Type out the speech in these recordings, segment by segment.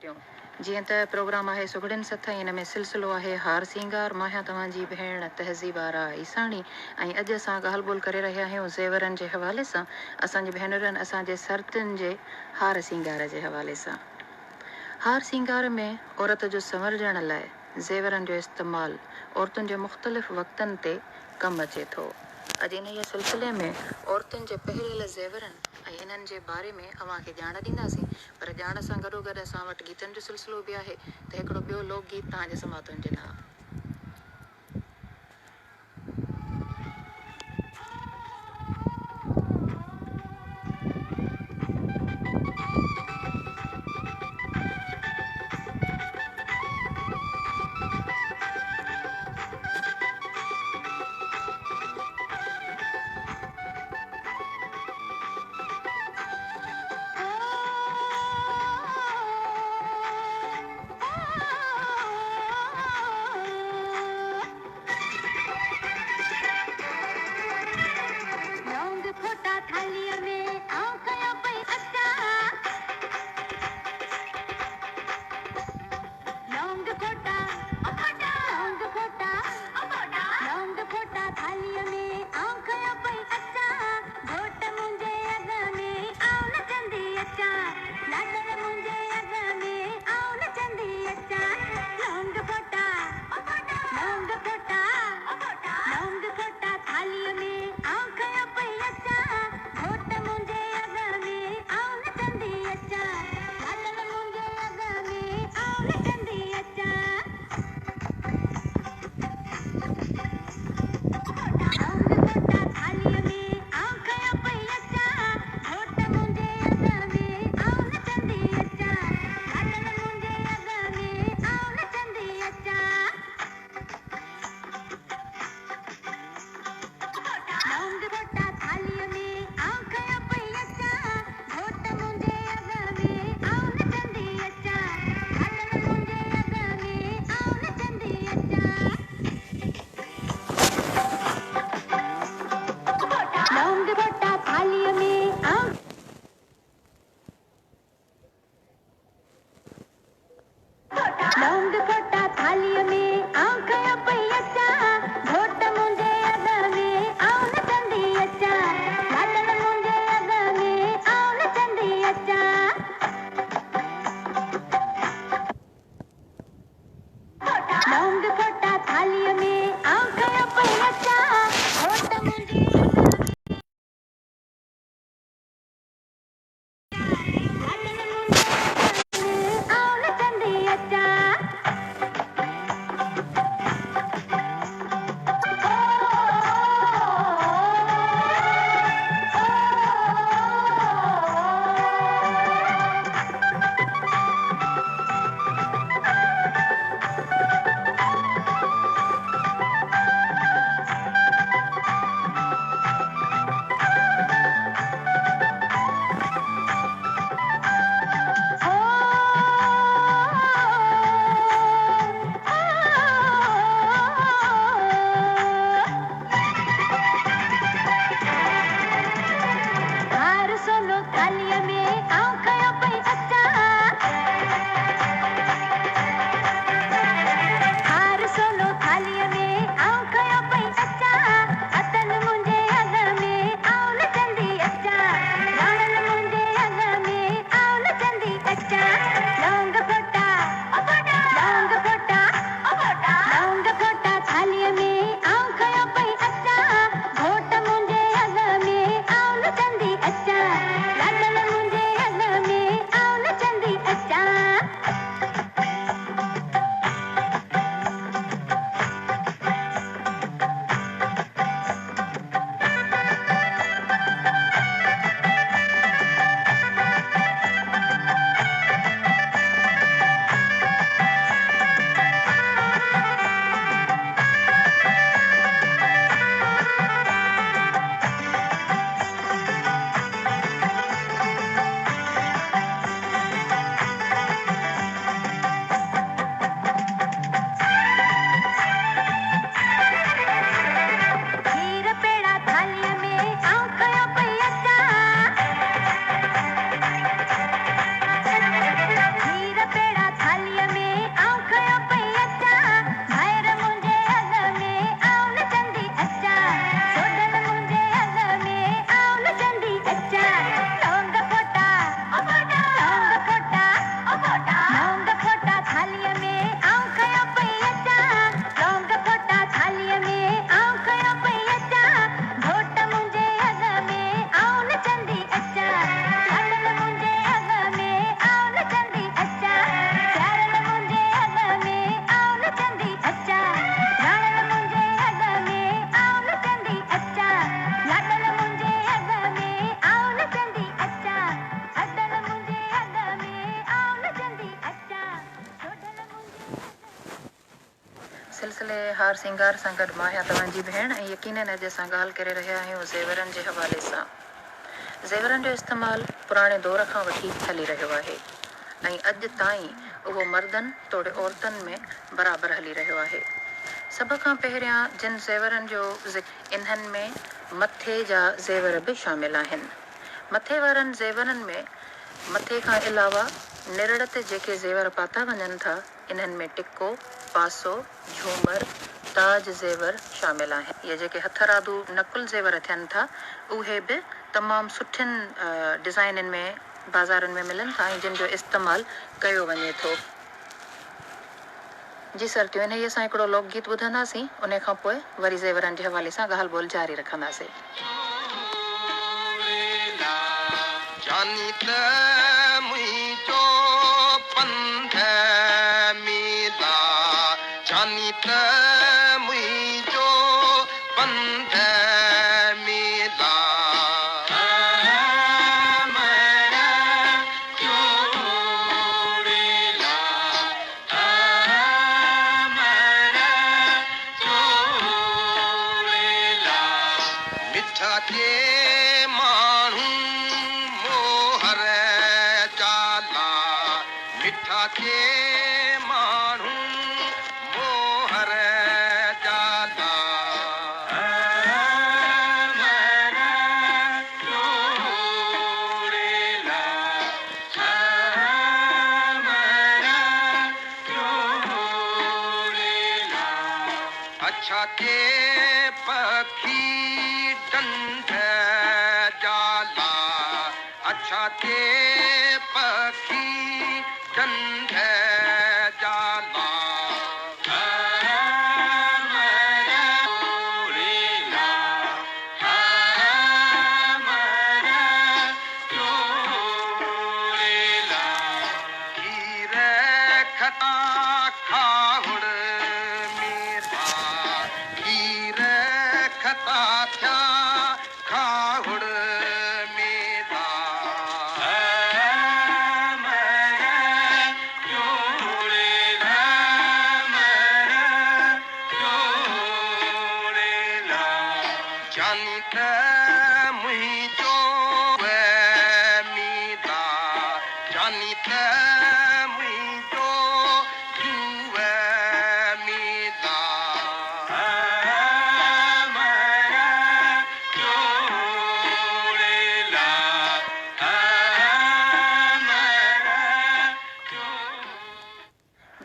टियों जीअं त प्रोग्राम आहे सुगड़िन सथ, इन में सिलसिलो आहे हार सिंगार। मां आहियां तव्हांजी भेण तहज़ीब आरा ईसाणी ऐं अॼु असां ॻाल्हि ॿोल करे रहिया आहियूं ज़ेवरनि जे हवाले सां, असांजी भेनरुनि असांजे सर्दियुनि जे हार सिंगार जे हवाले सां। हार सिंगार में औरत जो संवरजण लाइ ज़ेवरनि जो इस्तेमालु औरतुनि जे मुख़्तलिफ़ वक़्तनि ते कमु अचे थो। अॼु इन जे सिलसिले में औरतुनि जे पहिरियल ज़ेवरनि ऐं इन्हनि जे बारे में अव्हांखे ॼाण ॾींदासीं, पर ॼाण सां गॾोगॾु असां वटि गीतनि जो सिलसिलो बि आहे। त हिकिड़ो ॿियो लोकगीत तव्हांजे समातुनि जे लाइ। हार सिंगार सां गॾु मां आहियां तव्हांजी भेण ऐं यकीनन अॼु असां ॻाल्हि करे रहिया आहियूं ज़ेवरनि जे हवाले सां। ज़ेवरनि जो इस्तेमालु पुराणे दौर खां वठी हली रहियो आहे ऐं अॼु ताईं उहो मर्दनि तोड़े औरतुनि में बराबरि हली रहियो आहे। सभ खां पहिरियां जिन ज़ेवरनि जो इन्हनि में मथे जा ज़ेवर बि शामिल आहिनि। मथे वारनि ज़ेवरनि में मथे खां अलावा निरड़ ते जेके ज़ेवर पाता वञनि था इन्हनि में टिको, पासो, झूमर, ताज ज़ेवर शामिल आहिनि। इहे जेके हथरादू नकुल ज़ेवर थियनि था उहे बि तमामु सुठियुनि डिज़ाइननि में बाज़ारनि में मिलनि था ऐं जिन जो इस्तेमालु कयो वञे थो। जी सर्तियूं इन्हीअ सां हिकिड़ो लोकगीत ॿुधंदासीं, उन खां पोइ वरी ज़ेवरनि जे हवाले सां ॻाल्हि ॿोल जारी रखंदासीं।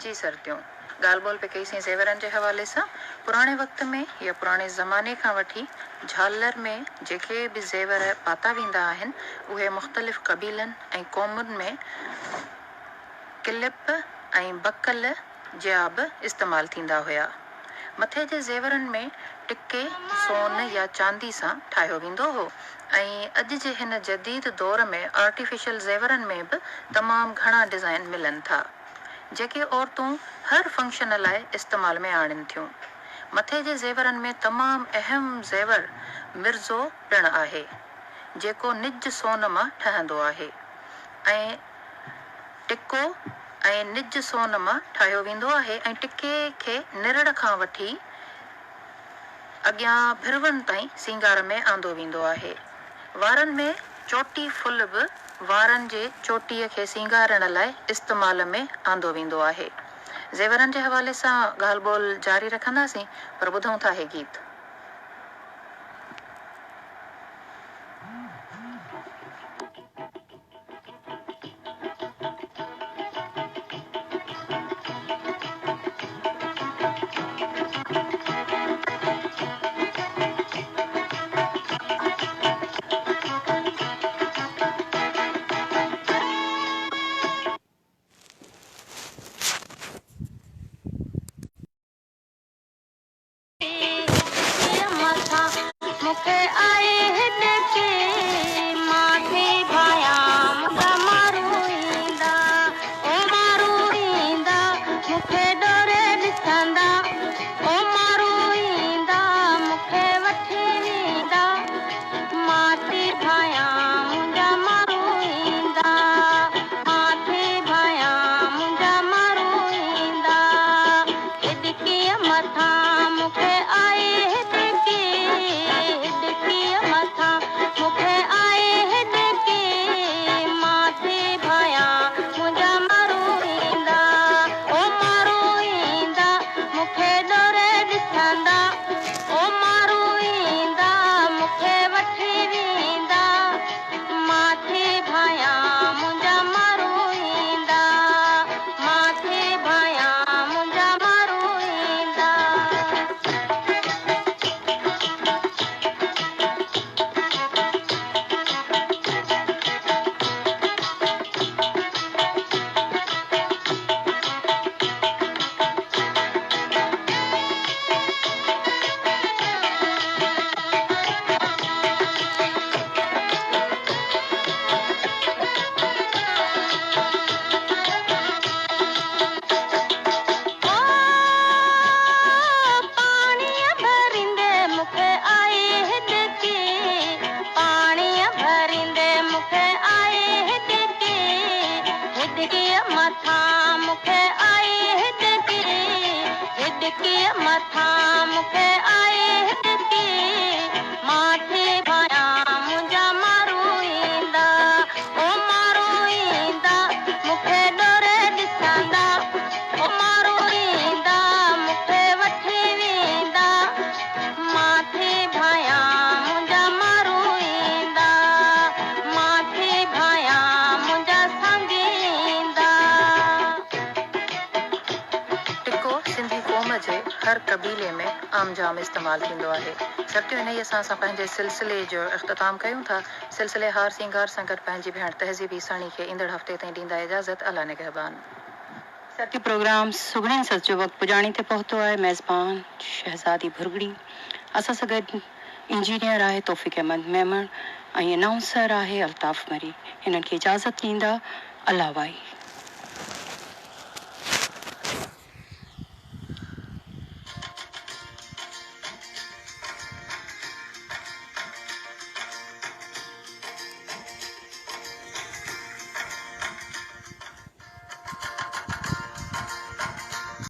जी सर्तियों ॻाल्हि ॿोल पे कईसीं ज़ेवरनि जे हवाले सां। पुराणे वक़्त में या पुराणे ज़माने खां वठी झालर में जेके बि ज़ेवर पाता वेंदा आहिनि उहे मुख़्तलिफ़ क़बीलनि ऐं क़ौमुनि में क्लिप ऐं बकल जा बि इस्तेमालु थींदा हुया। मथे जे ज़ेवरनि में टिके सोन या चांदी सां ठाहियो वेंदो हो ऐं अॼु जे हिन जदीद दौर में आर्टिफिशियल ज़ेवरनि में बि तमामु घणा डिज़ाइन मिलनि था जेके औरतूं हर फंक्शन लाइ इस्तेमाल में आणनि थियूं। मथे जे ज़ेवरनि में तमामु अहम ज़ेवर मिर्ज़ो पिणु आहे जेको निज सोन मां ठहंदो आहे ऐं टिको ऐं निज सोन मां ठाहियो वेंदो आहे ऐं टिके खे निरड़ खां वठी अॻियां भिरवनि ताईं सींगार में आंदो वेंदो आहे। वारनि में चोटी फुल बि वारनि जे चोटीअ खे सींगारण लाइ इस्तेमाल में आंदो वेंदो आहे। ज़ेवरनि जे हवाले सां ॻाल्हि ॿोल जारी रखंदासीं पर ॿुधूं था हे गीत। हिडकीअ मथां मूंखे आई हिडकी हिडकीअ मथां मूंखे आई हिडकी माथे भायां मुंहिंजा मारू ईंदा ओ मारू ईंदा मूंखे डोरे ॾिसंदा ओ मारू ईंदा मूंखे वठी वेंदा माथे भायां मुंहिंजा मारू ईंदा माथे भायां मुंहिंजा संगी ईंदा। टिको सिंधी क़ौम जे हर क़बीले में आम जाम इस्तेमालु थींदो आहे। सभु इन सां असां पंहिंजे सिलसिले जो इख़्तिताम कयूं था। सिलसिले हार सिंगार सां गॾु पंहिंजी भेण तहज़ीबी साणी खे ईंदड़ हफ़्ते ताईं ॾींदा इजाज़त। अला निगहबान। साथी प्रोग्राम सुगड़नि सच जो वक़्तु पुॼाणी ते पहुतो आहे। मेज़बान शहज़ादी भुरगड़ी असां सां गॾु इंजीनियर आहे तौफ़ीक़ अहमद मेमण ऐं अनाउंसर आहे अल्ताफ़ मरी। हिननि खे इजाज़त ॾींदा अला वाई।